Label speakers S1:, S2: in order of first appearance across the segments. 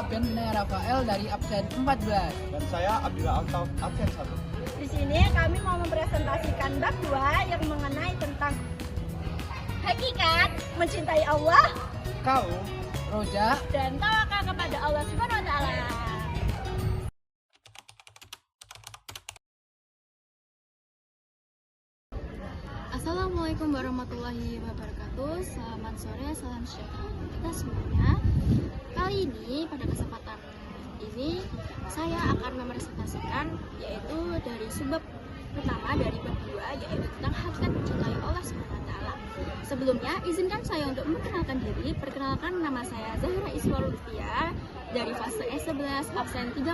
S1: Alfian bin Rafael dari absen 14.
S2: Dan saya Abdullah Altaf, absen 1.
S3: Di sini kami mau mempresentasikan bab 2 yang mengenai tentang hakikat mencintai Allah
S1: Kau, Roja,
S3: dan tawakal kepada Allah Subhanahu wa taala.
S4: Assalamualaikum warahmatullahi wabarakatuh. Selamat sore, salam sejahtera untuk kita semuanya. Kali ini pada kesempatan ini saya akan mempresentasikan yaitu dari sebab pertama dari bab 2 yaitu tentang hakikat mencintai Allah SWT. Sebelumnya izinkan saya untuk memperkenalkan diri. Perkenalkan, nama saya Zahra Iswar Lutfia dari fase S11 absen 36.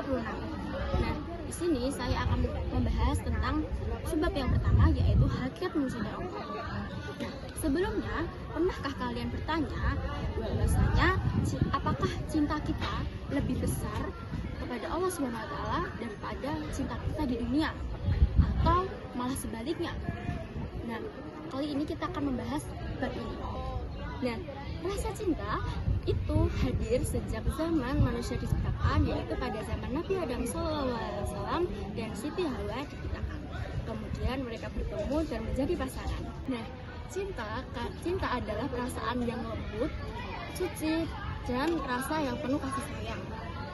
S4: Nah, di sini saya akan membahas tentang sebab yang pertama yaitu hakikat mencintai Allah. Nah, sebelumnya pernahkah kalian bertanya bahwasanya apakah cinta kita lebih besar kepada Allah SWT daripada cinta kita di dunia, atau malah sebaliknya? Nah, kali ini kita akan membahas bab ini. Nah, rasa cinta itu hadir sejak zaman manusia diciptakan, yaitu pada zaman Nabi Adam SAW dan Siti Hawa diciptakan. Kemudian mereka bertemu dan menjadi pasangan. Nah, cinta adalah perasaan yang lembut, suci, dan rasa yang penuh kasih sayang.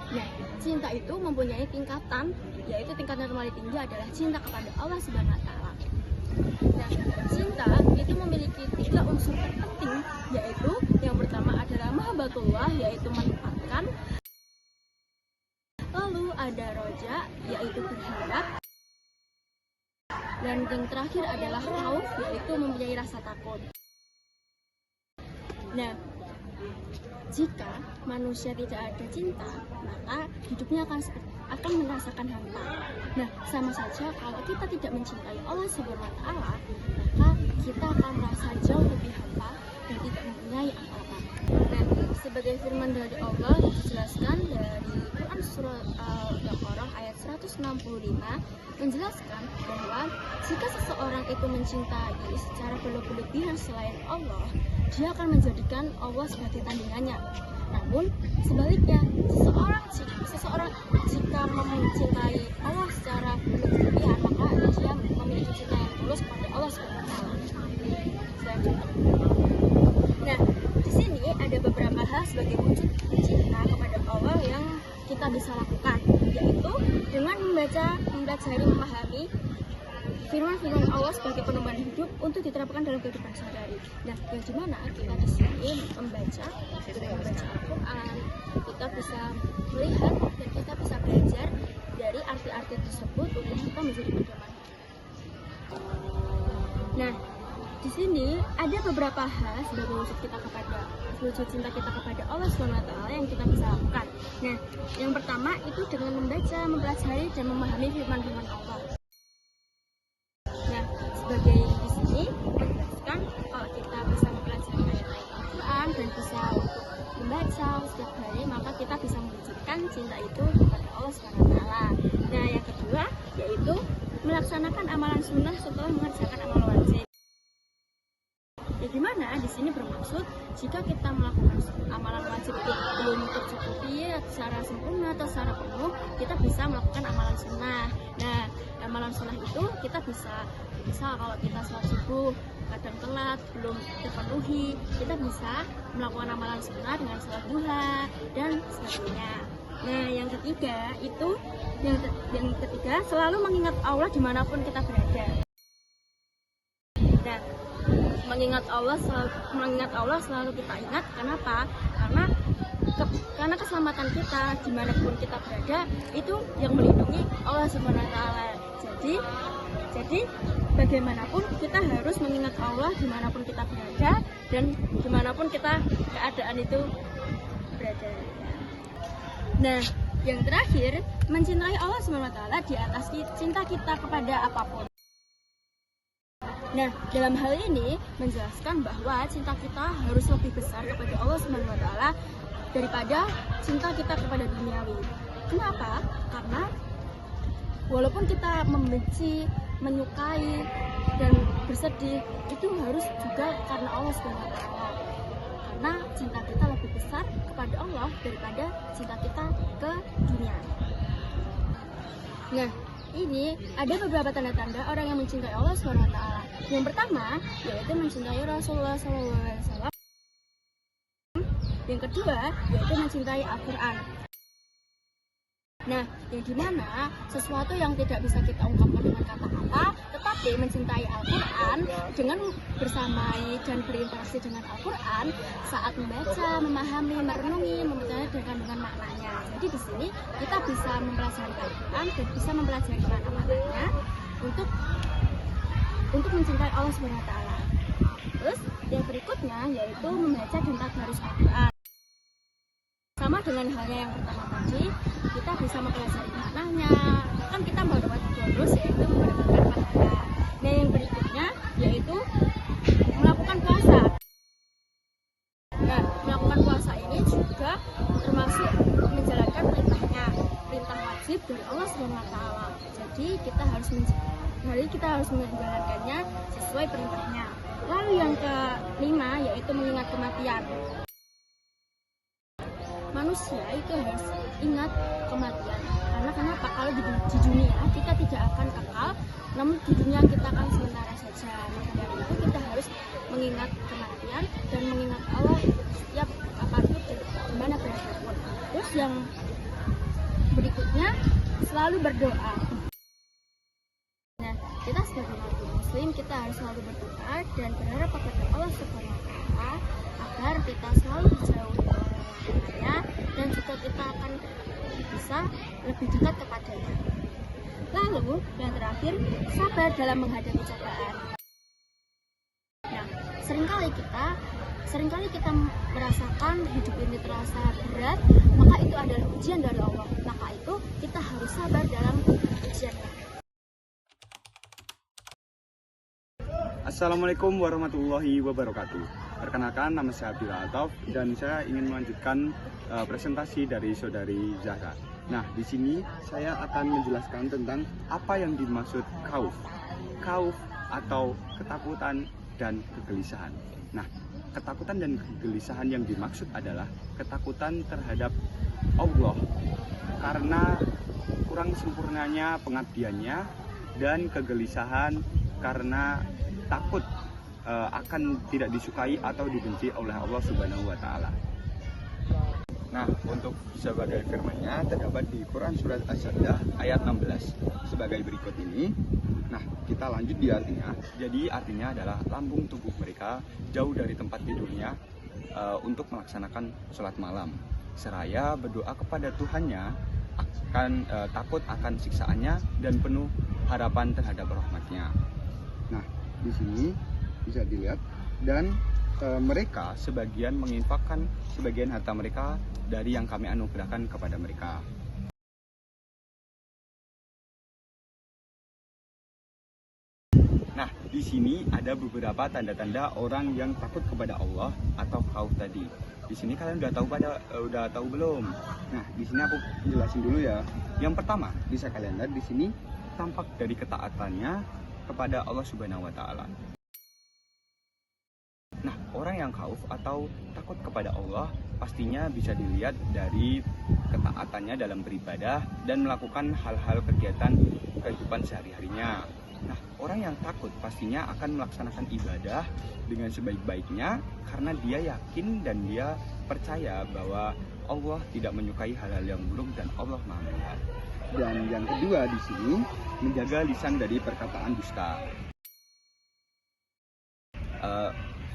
S4: Nah, cinta itu mempunyai tingkatan, yaitu tingkatan yang paling tinggi adalah cinta kepada Allah Subhanahu wa taala. Nah, cinta itu memiliki 3 unsur terpenting, yaitu yang pertama adalah mahabbatullah, yaitu menumpahkan. Lalu ada roja, yaitu berharap. Dan yang terakhir adalah khauf, yaitu mempunyai rasa takut. Nah, jika manusia tidak ada cinta, maka hidupnya akan merasakan hampa. Nah, sama saja kalau kita tidak mencintai Allah Subhanahu wa taala, maka kita akan merasa jauh lebih hampa dan tidak mempunyai apa-apa. Nah, sebagai firman dari Allah dijelaskan dari Quran surah Al-Baqarah ayat 165 menjelaskan bahwa jika seseorang itu mencintai secara berlebihan selain Allah, dia akan menjadikan Allah sebagai tandingannya. Namun sebaliknya, seseorang jika mencintai Allah secara berlebihan, maka dia memiliki cinta yang tulus kepada Allah Subhanahu wa taala. Nah, di sini ada beberapa hal sebagai wujud cinta kepada Allah yang kita bisa lakukan, yaitu dengan mempelajari, memahami firman-firman Allah sebagai penemuan hidup untuk diterapkan dalam kehidupan sehari-hari. Nah, yang dimana kita di sini membaca Al-Quran, kita bisa melihat dan kita bisa belajar dari arti-arti tersebut untuk kita menjadi pedoman. Nah, di sini ada beberapa hal sebagai wujud cinta kita kepada Allah SWT yang kita bisa lakukan. Nah, yang pertama itu dengan membaca, mempelajari dan memahami firman-firman Allah. Nah, sebagai di sini menjelaskan kalau kita bisa mempelajari ayat-ayat Al-Quran dan bisa untuk membaca setiap hari, maka kita bisa mewujudkan cinta itu kepada Allah SWT. Nah, yang kedua yaitu melaksanakan amalan sunnah setelah mengerjakan amalan wajib. Ya, gimana? Di sini bermaksud jika kita melakukan amalan wajib itu belum tercukupi secara sempurna atau secara penuh, kita bisa melakukan amalan sunnah. Nah, amalan sunnah itu kita bisa kalau kita sholat subuh kadang telat, belum terpenuhi, kita bisa melakukan amalan sunnah dengan sholat duha dan sebagainya. Nah, yang ketiga itu selalu mengingat Allah dimanapun kita berada. Nah, mengingat Allah selalu kita ingat. Kenapa? Karena keselamatan kita dimanapun kita berada itu yang melindungi Allah Subhanahu wa taala. Jadi bagaimanapun kita harus mengingat Allah dimanapun kita berada dan dimanapun kita keadaan itu berada. Nah, yang terakhir, mencintai Allah Subhanahu wa taala di atas cinta kita kepada apapun. Nah, dalam hal ini menjelaskan bahwa cinta kita harus lebih besar kepada Allah Subhanahu wa taala daripada cinta kita kepada duniawi. Kenapa? Karena walaupun kita membenci, menyukai dan bersedih, itu harus juga karena Allah Subhanahu wa taala. karena cinta kita lebih besar kepada Allah daripada cinta kita ke dunia. Nah, ini ada beberapa tanda-tanda orang yang mencintai Allah SWT. Yang pertama yaitu mencintai Rasulullah SAW. Yang kedua yaitu mencintai Al-Quran. Nah, yang dimana sesuatu yang tidak bisa kita ungkapkan dengan kata-kata, tetapi mencintai Al-Quran dengan bersamai dan berinteraksi dengan Al-Quran saat membaca, memahami, merenungi, mempercayai dengan maknanya. Jadi di sini kita bisa mempelajari Al-Quran dan bisa mempelajari makna-maknanya untuk mencintai Allah SWT. Terus yang berikutnya yaitu membaca dan tadabur Al-Quran. Sama dengan halnya yang pertama tadi, kita bisa mempelajari maknanya. Kan kita mau dapat bonus yaitu mendapatkan pahala. Nah, yang berikutnya yaitu melakukan puasa. Nah, melakukan puasa ini juga termasuk menjalankan perintah wajib dari Allah SWT. Jadi kita harus menjalankannya sesuai perintahnya. Lalu yang kelima yaitu mengingat kematian. Manusia itu harus ingat kematian. Karena kenapa? Kalau di dunia kita tidak akan kekal, namun di dunia kita akan sementara saja. Maka dari itu kita harus mengingat kematian dan mengingat Allah setiap kapanpun di mana berada pun. Terus yang berikutnya selalu berdoa. Nah, kita sebagai Muslim kita harus selalu berdoa dan berharap kepada Allah SWT agar kita selalu dijauhi dan juga kita akan bisa lebih dekat kepadanya. Lalu yang terakhir, sabar dalam menghadapi cobaan. Nah, seringkali kita merasakan hidup ini terasa berat, maka itu adalah ujian dari Allah. Maka itu kita harus sabar dalam ujian.
S2: Assalamualaikum warahmatullahi wabarakatuh. Perkenalkan, nama saya Abdul Altaf dan saya ingin melanjutkan presentasi dari saudari Zahra. Nah, di sini saya akan menjelaskan tentang apa yang dimaksud khauf. Khauf atau ketakutan dan kegelisahan. Nah, ketakutan dan kegelisahan yang dimaksud adalah ketakutan terhadap Allah karena kurang sempurnanya pengabdiannya dan kegelisahan karena takut akan tidak disukai atau dibenci oleh Allah Subhanahu wa Ta'ala. Nah, untuk sebagai firman-Nya terdapat di Quran surat As-Sajdah ayat 16 sebagai berikut ini. Nah, kita lanjut di artinya. Jadi artinya adalah lambung tubuh mereka jauh dari tempat tidurnya untuk melaksanakan sholat malam, seraya berdoa kepada Tuhannya akan takut akan siksaannya dan penuh harapan terhadap rahmatnya. Nah, di sini bisa dilihat dan mereka sebagian menginfakkan sebagian harta mereka dari yang kami anugerahkan kepada mereka. Nah, di sini ada beberapa tanda-tanda orang yang takut kepada Allah atau khauf tadi. Di sini kalian udah tahu belum? Nah, di sini aku jelasin dulu ya. Yang pertama, bisa kalian lihat di sini tampak dari ketaatannya kepada Allah Subhanahu wa Ta'ala. Nah, orang yang khauf atau takut kepada Allah pastinya bisa dilihat dari ketaatannya dalam beribadah dan melakukan hal-hal kegiatan kehidupan sehari-harinya. Nah, orang yang takut pastinya akan melaksanakan ibadah dengan sebaik-baiknya karena dia yakin dan dia percaya bahwa Allah tidak menyukai hal-hal yang buruk dan Allah Maha melihat. Dan yang kedua di sini menjaga lisan dari perkataan dusta.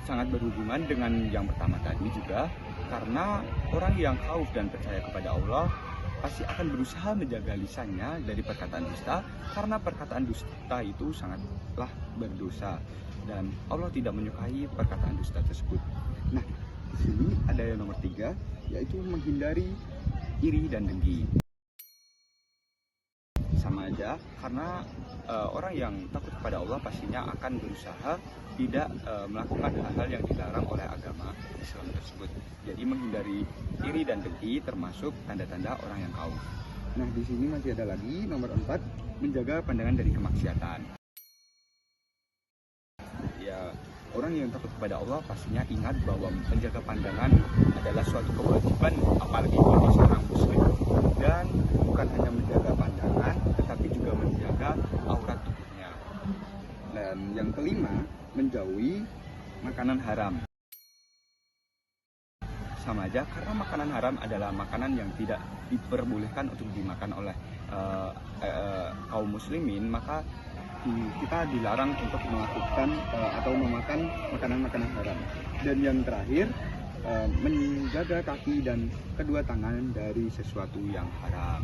S2: Sangat berhubungan dengan yang pertama tadi juga, karena orang yang khauf dan percaya kepada Allah pasti akan berusaha menjaga lisannya dari perkataan dusta, karena perkataan dusta itu sangatlah berdosa dan Allah tidak menyukai perkataan dusta tersebut. Nah, di sini ada yang nomor 3, yaitu menghindari iri dan dengki. Sama aja, karena orang yang takut kepada Allah pastinya akan berusaha tidak melakukan hal-hal yang dilarang oleh agama Islam tersebut. Jadi menghindari iri dan dengki termasuk tanda-tanda orang yang khauf. Nah, di sini masih ada lagi nomor 4, menjaga pandangan dari kemaksiatan. Ya, orang yang takut kepada Allah pastinya ingat bahwa menjaga pandangan adalah suatu kewajiban, apalagi bagi seorang muslim. Dan bukan hanya menjaga pandangan, tetapi juga menjaga aurat tubuhnya. Dan yang kelima, menjauhi makanan haram. Sama aja, karena makanan haram adalah makanan yang tidak diperbolehkan untuk dimakan oleh kaum muslimin, maka kita dilarang untuk melakukan atau memakan makanan-makanan haram. Dan yang terakhir, menjaga kaki dan kedua tangan dari sesuatu yang haram.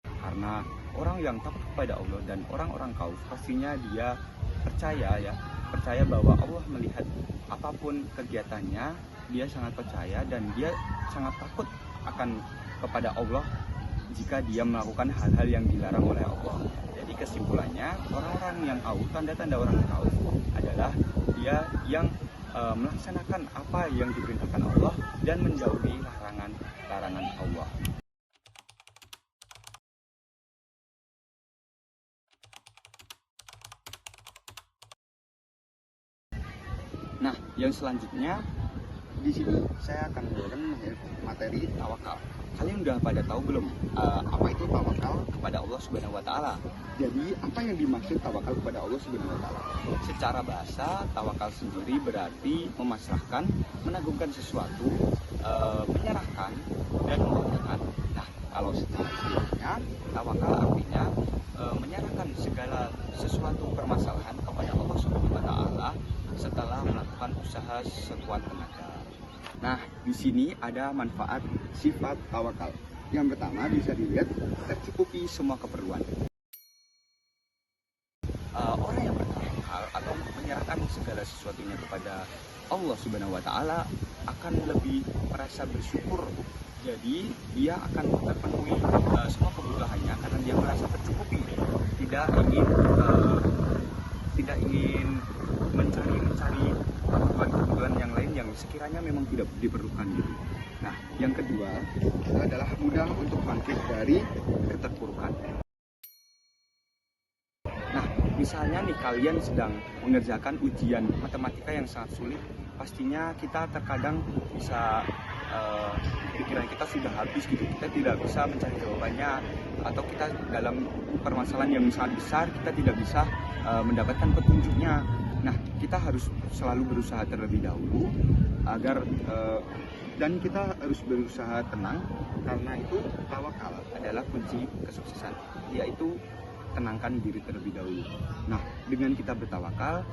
S2: Karena orang yang takut kepada Allah dan orang-orang kaum pastinya dia percaya bahwa Allah melihat apapun kegiatannya. Dia sangat percaya dan dia sangat takut akan kepada Allah jika dia melakukan hal-hal yang dilarang oleh Allah. Jadi kesimpulannya, orang-orang yang tahu, tanda-tanda orang tahu adalah dia yang melaksanakan apa yang diperintahkan Allah dan menjauhi larangan Allah. Nah, yang selanjutnya di sini saya akan membawakan materi tawakal. Kalian udah pada tahu belum apa itu tawakal kepada Allah Subhanahu wa taala? Jadi, apa yang dimaksud tawakal kepada Allah Subhanahu wa taala? Secara bahasa, tawakal sendiri berarti memasrahkan, menagungkan sesuatu, menyerahkan dan mewakilkan. Nah, kalau secara istilahnya, tawakal artinya menyerahkan segala sesuatu permasalahan kepada Allah Subhanahu wa taala setelah melakukan usaha sekuat tenaga. Nah, di sini ada manfaat sifat tawakal. Yang pertama bisa dilihat tercukupi semua keperluan. Orang yang bertawakal atau menyerahkan segala sesuatunya kepada Allah Subhanahu wa taala akan lebih merasa bersyukur. Jadi, dia akan terpenuhi semua kebutuhannya karena dia merasa tercukupi. Tidak ingin mencari kebutuhan yang lain yang sekiranya memang tidak diperlukan gitu. Nah, yang kedua adalah mudah untuk bangkit dari keterpurukan. Nah, misalnya nih kalian sedang mengerjakan ujian matematika yang sangat sulit, pastinya kita terkadang bisa pikiran kita sudah habis gitu, kita tidak bisa mencari jawabannya, atau kita dalam permasalahan yang sangat besar kita tidak bisa mendapatkan petunjuknya. Nah, kita harus selalu berusaha terlebih dahulu agar dan kita harus berusaha tenang, karena itu tawakal adalah kunci kesuksesan, yaitu tenangkan diri terlebih dahulu. Nah, dengan kita bertawakal,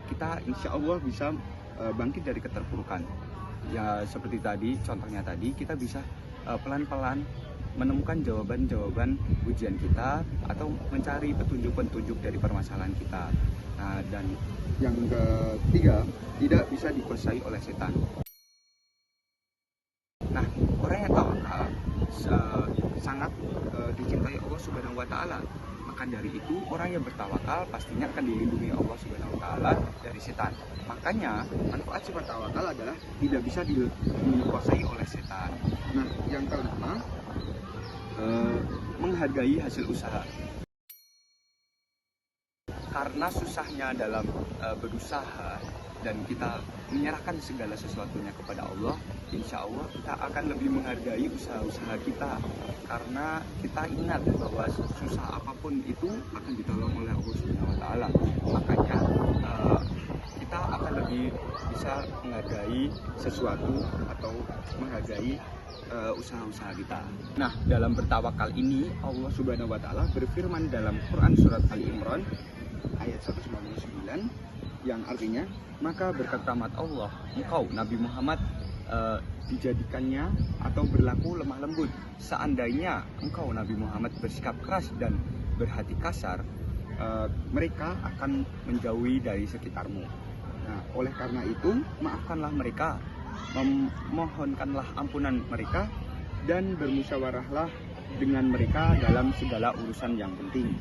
S2: kita insya Allah bisa bangkit dari keterpurukan. Ya, seperti tadi, contohnya tadi, kita bisa pelan-pelan menemukan jawaban-jawaban ujian kita atau mencari petunjuk-petunjuk dari permasalahan kita. Nah, dan yang ketiga, tidak bisa dikuasai oleh setan. Nah, orang yang tawakal sangat dicintai Allah Subhanahu wa taala. Maka dari itu, orang yang bertawakal pastinya akan dilindungi Allah Subhanahu wa taala dari setan. Makanya, manfaat sifat tawakal adalah tidak bisa dikuasai oleh setan. Nah, yang kelima, menghargai hasil usaha. Karena susahnya dalam berusaha dan kita menyerahkan segala sesuatunya kepada Allah, insya Allah kita akan lebih menghargai usaha-usaha kita. Karena kita ingat bahwa susah apapun itu akan ditolong oleh Allah Subhanahu wa taala. Makanya kita akan lebih bisa menghargai sesuatu atau menghargai usaha-usaha kita. Nah, dalam bertawakal ini Allah Subhanahu wa taala berfirman dalam Quran surat Ali Imran ayat 199 yang artinya, maka berkat rahmat Allah engkau Nabi Muhammad dijadikannya atau berlaku lemah lembut. Seandainya engkau Nabi Muhammad bersikap keras dan berhati kasar, mereka akan menjauhi dari sekitarmu. Nah, oleh karena itu, maafkanlah mereka, memohonkanlah ampunan mereka, dan bermusyawarahlah dengan mereka dalam segala urusan yang penting.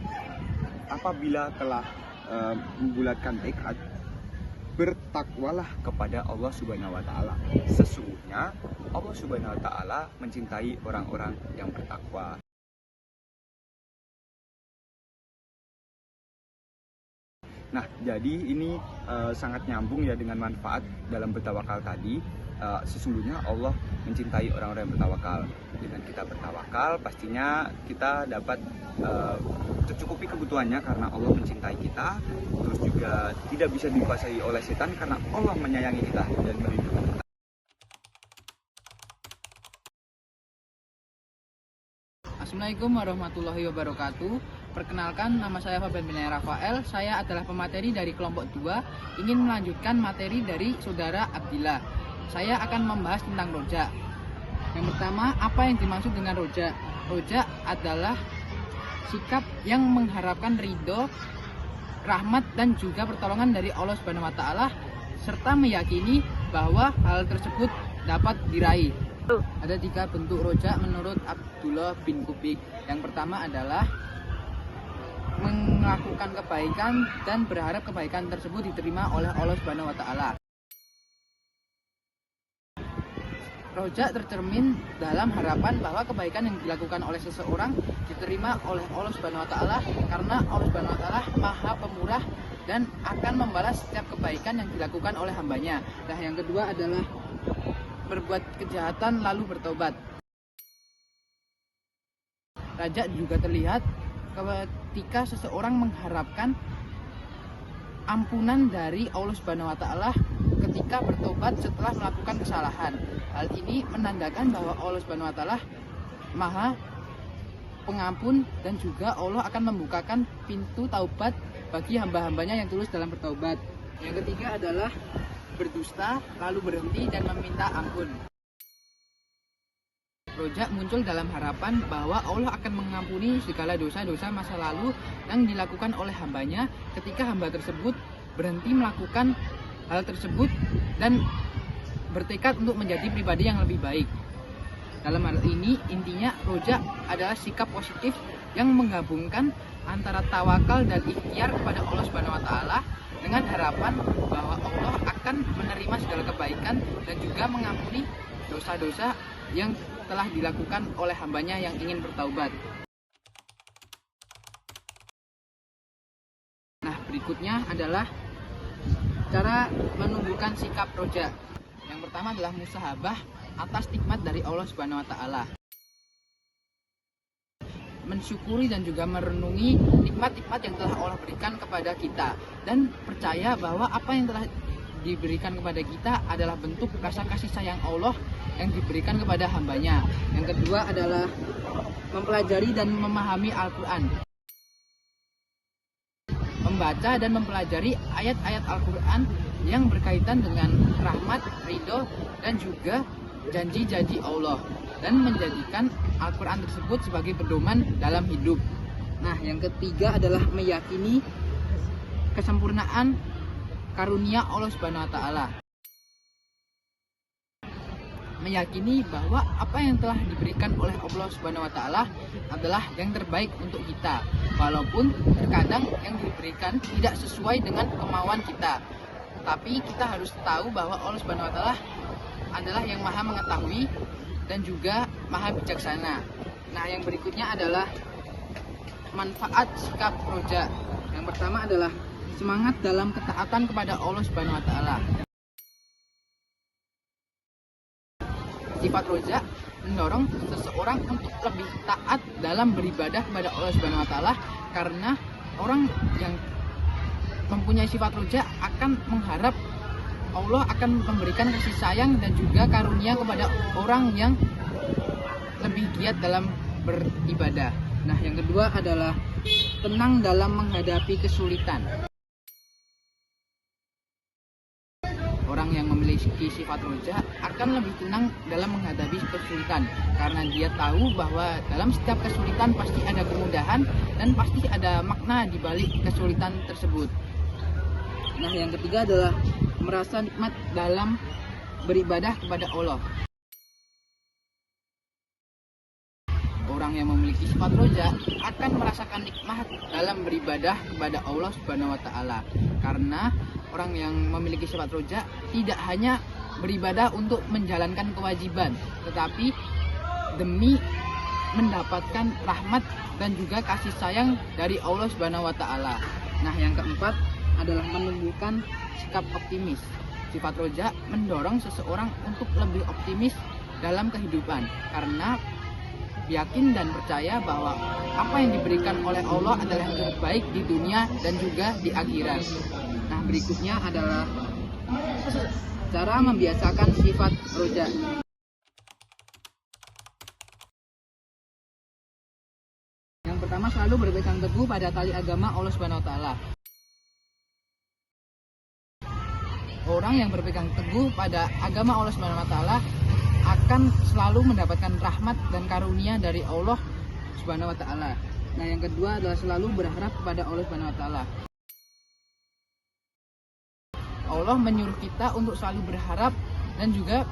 S2: Apabila telah membulatkan tekad, bertakwalah kepada Allah Subhanahu wa taala. Sesungguhnya Allah Subhanahu wa taala mencintai orang-orang yang bertakwa. Nah, jadi ini sangat nyambung ya dengan manfaat dalam bertawakal tadi. Sesungguhnya Allah mencintai orang-orang yang bertawakal. Dengan kita bertawakal, pastinya kita dapat tercukupi kebutuhannya karena Allah mencintai kita. Terus juga tidak bisa dikuasai oleh setan karena Allah menyayangi kita dan melindungi kita.
S1: Assalamualaikum warahmatullahi wabarakatuh. Perkenalkan, nama saya Fabian bin Rafael. Saya adalah pemateri dari kelompok 2, ingin melanjutkan materi dari saudara Abdillah. Saya akan membahas tentang roja. Yang pertama, apa yang dimaksud dengan roja? Roja adalah sikap yang mengharapkan ridho, rahmat dan juga pertolongan dari Allah Subhanahu wa taala serta meyakini bahwa hal tersebut dapat diraih. Ada 3 bentuk roja menurut Abdullah bin Kubik. Yang pertama adalah melakukan kebaikan dan berharap kebaikan tersebut diterima oleh Allah Subhanahu wa taala. Roja tercermin dalam harapan bahwa kebaikan yang dilakukan oleh seseorang diterima oleh Allah Subhanahu wa taala karena Allah Subhanahu wa taala Maha Pemurah dan akan membalas setiap kebaikan yang dilakukan oleh hambanya. Nah, yang kedua adalah berbuat kejahatan lalu bertobat. Raja juga terlihat ketika seseorang mengharapkan ampunan dari Allah Subhanahu wa taala ketika bertobat setelah melakukan kesalahan. Hal ini menandakan bahwa Allah Subhanahu wa taala Maha Pengampun dan juga Allah akan membukakan pintu taubat bagi hamba-hambanya yang tulus dalam bertaubat. Yang ketiga adalah berdusta lalu berhenti dan meminta ampun. Roja muncul dalam harapan bahwa Allah akan mengampuni segala dosa-dosa masa lalu yang dilakukan oleh hambanya ketika hamba tersebut berhenti melakukan hal tersebut dan bertekad untuk menjadi pribadi yang lebih baik. Dalam hal ini, intinya roja adalah sikap positif yang menggabungkan antara tawakal dan ikhtiar kepada Allah Subhanahu wa taala dengan harapan bahwa Allah akan menerima segala kebaikan dan juga mengampuni dosa-dosa yang telah dilakukan oleh hambanya yang ingin bertaubat. Nah, berikutnya adalah cara menumbuhkan sikap roja. Yang pertama adalah musahabah atas nikmat dari Allah Subhanahu wa taala. Mensyukuri dan juga merenungi nikmat-nikmat yang telah Allah berikan kepada kita dan percaya bahwa apa yang telah diberikan kepada kita adalah bentuk rasa kasih sayang Allah yang diberikan kepada hambanya. Yang kedua adalah mempelajari dan memahami Al-Quran. Membaca dan mempelajari ayat-ayat Al-Quran yang berkaitan dengan rahmat, ridho, dan juga janji-janji Allah dan menjadikan Al-Quran tersebut sebagai pedoman dalam hidup. Nah, yang ketiga adalah meyakini kesempurnaan karunia Allah Subhanahu wa taala. Meyakini bahwa apa yang telah diberikan oleh Allah Subhanahu wa taala adalah yang terbaik untuk kita, walaupun terkadang yang diberikan tidak sesuai dengan kemauan kita. Tapi kita harus tahu bahwa Allah Subhanahu wa taala adalah yang Maha mengetahui dan juga Maha bijaksana. Nah, yang berikutnya adalah manfaat sikap roja. Yang pertama adalah semangat dalam ketaatan kepada Allah Subhanahu wa taala. Sifat roja mendorong seseorang untuk lebih taat dalam beribadah kepada Allah Subhanahu wa taala karena orang yang mempunyai sifat roja akan mengharap Allah akan memberikan kasih sayang dan juga karunia kepada orang yang lebih giat dalam beribadah. Nah, yang kedua adalah tenang dalam menghadapi kesulitan. Orang yang memiliki sifat roja akan lebih tenang dalam menghadapi kesulitan karena dia tahu bahwa dalam setiap kesulitan pasti ada kemudahan dan pasti ada makna di balik kesulitan tersebut. Nah, yang ketiga adalah merasa nikmat dalam beribadah kepada Allah. Orang yang memiliki sifat roja akan merasakan nikmat dalam beribadah kepada Allah Subhanahu wa taala. Karena orang yang memiliki sifat roja tidak hanya beribadah untuk menjalankan kewajiban, tetapi demi mendapatkan rahmat dan juga kasih sayang dari Allah Subhanahu wa taala. Nah, yang keempat adalah menumbuhkan sikap optimis. Sifat roja mendorong seseorang untuk lebih optimis dalam kehidupan karena yakin dan percaya bahwa apa yang diberikan oleh Allah adalah yang terbaik di dunia dan juga di akhirat. Nah, berikutnya adalah cara membiasakan sifat roja. Yang pertama, selalu berpegang teguh pada tali agama Allah Subhanahu wa taala. Orang yang berpegang teguh pada agama Allah Subhanahu wa taala akan selalu mendapatkan rahmat dan karunia dari Allah Subhanahu wa taala. Nah, yang kedua adalah selalu berharap kepada Allah Subhanahu wa taala. Allah menyuruh kita untuk selalu berharap dan juga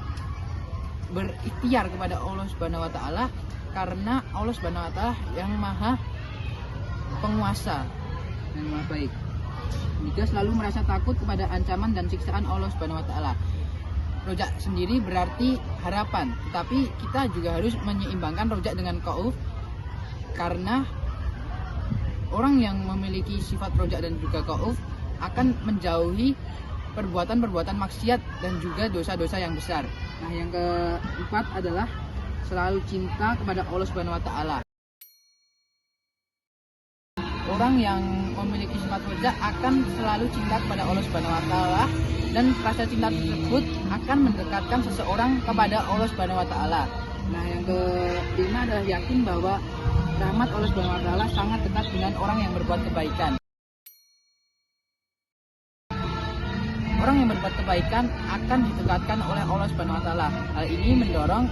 S1: berikhtiar kepada Allah Subhanahu wa taala karena Allah Subhanahu wa taala yang Maha Penguasa dan Maha Baik. Juga selalu merasa takut kepada ancaman dan siksaan Allah Subhanahu wa taala. Rojak sendiri berarti harapan, tetapi kita juga harus menyeimbangkan rojak dengan khauf karena orang yang memiliki sifat rojak dan juga khauf akan menjauhi perbuatan-perbuatan maksiat dan juga dosa-dosa yang besar. Nah, yang keempat adalah selalu cinta kepada Allah Subhanahu wa taala. Orang yang memiliki sifat roja akan selalu cinta kepada Allah Subhanahu wa taala dan rasa cinta tersebut akan mendekatkan seseorang kepada Allah Subhanahu wa taala. Nah, yang kelima adalah yakin bahwa rahmat Allah Subhanahu wa taala sangat dekat dengan orang yang berbuat kebaikan. Orang yang berbuat kebaikan akan didekatkan oleh Allah Subhanahu wa taala. Hal ini mendorong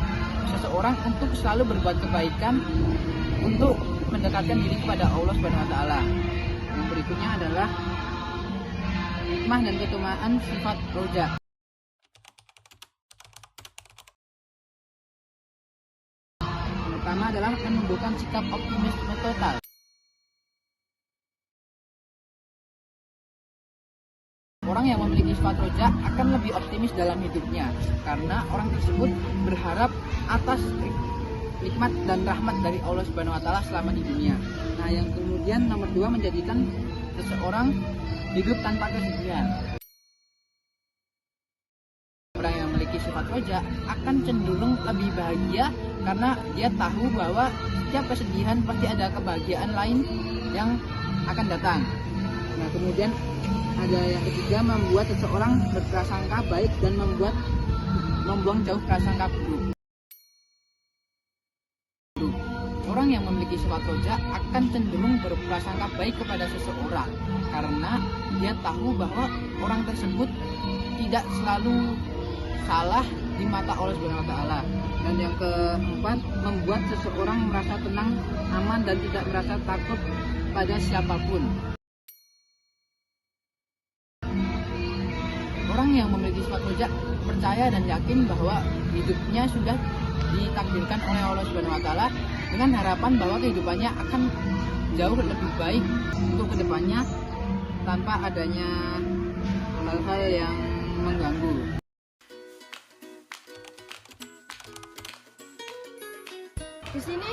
S1: seseorang untuk selalu berbuat kebaikan untuk mendekatkan diri kepada Allah Subhanahu wa taala. Yang berikutnya adalah hikmah dan keutamaan sifat roja. Yang pertama adalah menumbuhkan sikap optimisme total. Orang yang memiliki sifat roja akan lebih optimis dalam hidupnya karena orang tersebut berharap atas nikmat dan rahmat dari Allah Subhanahu wa taala selama di dunia. Nah, yang kemudian nomor 2 menjadikan seseorang hidup tanpa kesedihan. Orang yang memiliki sifat roja akan cenderung lebih bahagia karena dia tahu bahwa setiap kesedihan pasti ada kebahagiaan lain yang akan datang. Nah, kemudian ada yang ketiga, membuat seseorang berprasangka baik dan membuang jauh prasangka buruk. Orang yang memiliki sifat roja akan cenderung berprasangka baik kepada seseorang karena dia tahu bahwa orang tersebut tidak selalu salah di mata Allah Subhanahu wa taala. Dan yang keempat, membuat seseorang merasa tenang, aman dan tidak merasa takut pada siapapun. Orang yang memiliki sifat roja percaya dan yakin bahwa hidupnya sudah ditakdirkan oleh Allah Subhanahu wa taala dengan harapan bahwa kehidupannya akan jauh lebih baik untuk kedepannya tanpa adanya hal-hal yang mengganggu.
S3: Di sini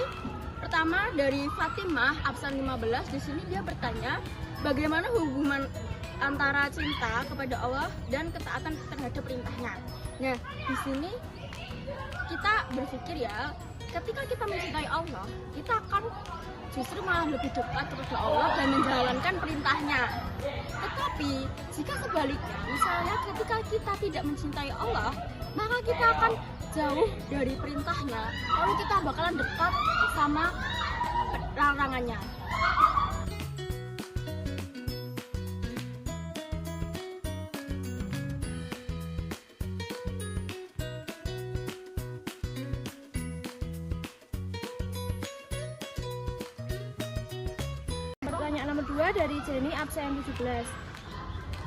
S3: pertama dari Fatimah absen 15, di sini dia bertanya bagaimana hubungan antara cinta kepada Allah dan ketaatan terhadap perintahnya. Nah, di sini kita berpikir ya, ketika kita mencintai Allah, kita akan justru malah lebih dekat kepada Allah dan menjalankan perintahnya. Tetapi jika sebaliknya, misalnya ketika kita tidak mencintai Allah, maka kita akan jauh dari perintahnya, lalu kita bakalan dekat sama larangannya. Pertanyaan nomor 2 dari Jenny absen 17.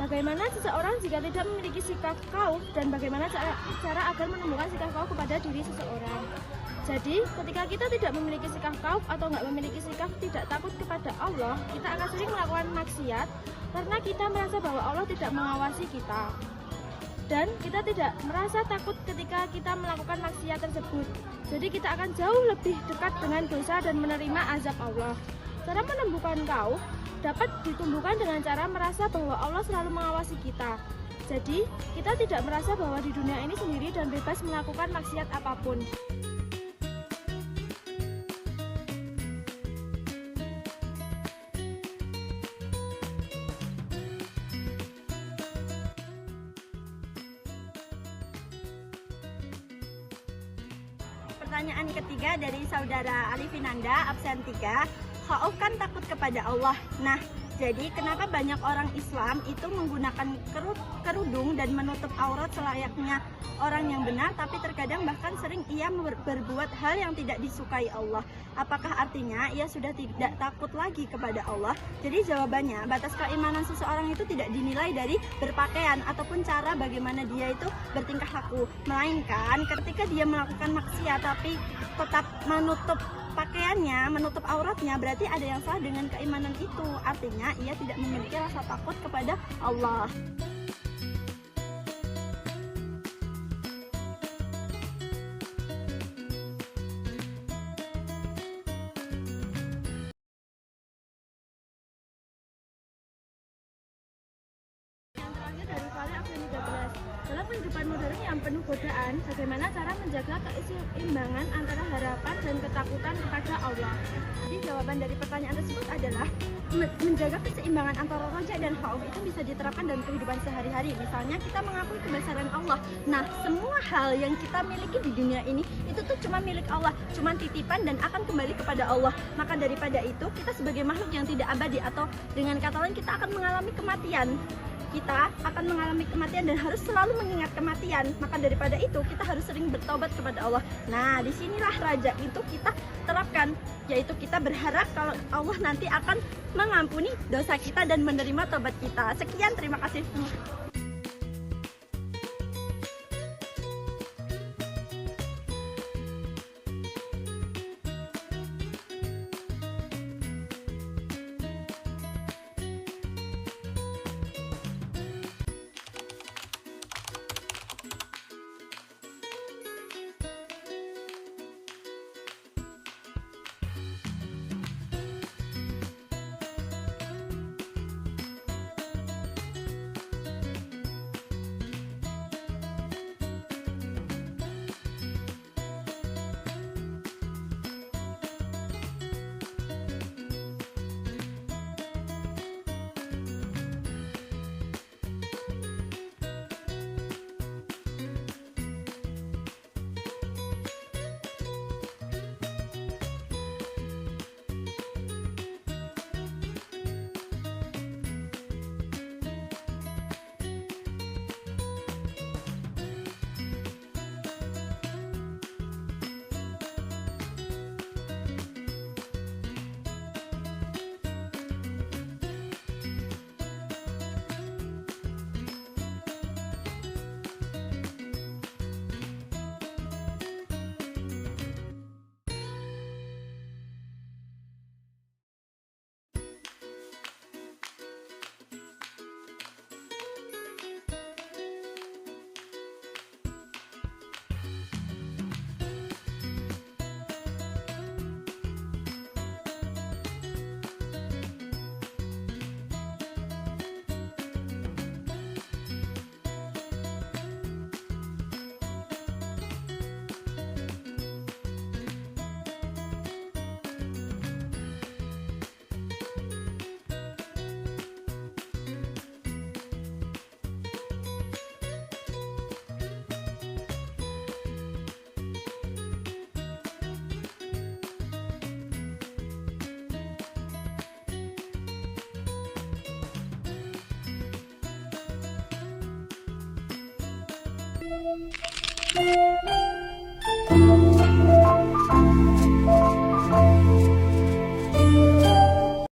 S3: Bagaimana seseorang jika tidak memiliki sikap khauf dan bagaimana cara agar menemukan sikap khauf kepada diri seseorang? Jadi, ketika kita tidak memiliki sikap khauf atau nggak memiliki sikap tidak takut kepada Allah, kita akan sering melakukan maksiat karena kita merasa bahwa Allah tidak mengawasi kita. Dan kita tidak merasa takut ketika kita melakukan maksiat tersebut. Jadi kita akan jauh lebih dekat dengan dosa dan menerima azab Allah. Cara menemukan khauf,
S5: dapat ditumbuhkan dengan cara merasa bahwa Allah selalu mengawasi kita. Jadi, kita tidak merasa bahwa di dunia ini sendiri dan bebas melakukan maksiat apapun.
S3: Pertanyaan ketiga dari saudara Alifinanda, absen 3. Khauf kan takut kepada Allah. Nah, jadi kenapa banyak orang Islam itu menggunakan kerudung dan menutup aurat selayaknya orang yang benar, tapi terkadang bahkan sering ia berbuat hal yang tidak disukai Allah? Apakah artinya ia sudah tidak takut lagi kepada Allah? Jadi jawabannya, batas keimanan seseorang itu tidak dinilai dari berpakaian ataupun cara bagaimana dia itu bertingkah laku, melainkan ketika dia melakukan maksiat tapi tetap menutup pakaiannya, menutup auratnya, berarti ada yang salah dengan keimanan itu. Artinya ia tidak memiliki rasa takut kepada Allah.
S5: Yang terakhir dari Vale absen 13. Dalam kehidupan modern yang penuh godaan, bagaimana cara menjaga keseimbangan antara harapan dan ketakutan kepada Allah?
S3: Jadi jawaban dari pertanyaan tersebut adalah menjaga keseimbangan antara roja dan khauf itu bisa diterapkan dalam kehidupan sehari-hari. Misalnya kita mengakui kebesaran Allah. Nah, semua hal yang kita miliki di dunia ini itu tuh cuma milik Allah, cuma titipan dan akan kembali kepada Allah. Maka daripada itu, kita sebagai makhluk yang tidak abadi, atau dengan kata lain kita akan mengalami kematian. Kita akan mengalami kematian dan harus selalu mengingat kematian. Maka daripada itu kita harus sering bertobat kepada Allah. Nah, disinilah raja itu kita terapkan, yaitu kita berharap kalau Allah nanti akan mengampuni dosa kita dan menerima tobat kita. Sekian, terima kasih.
S5: Thank you.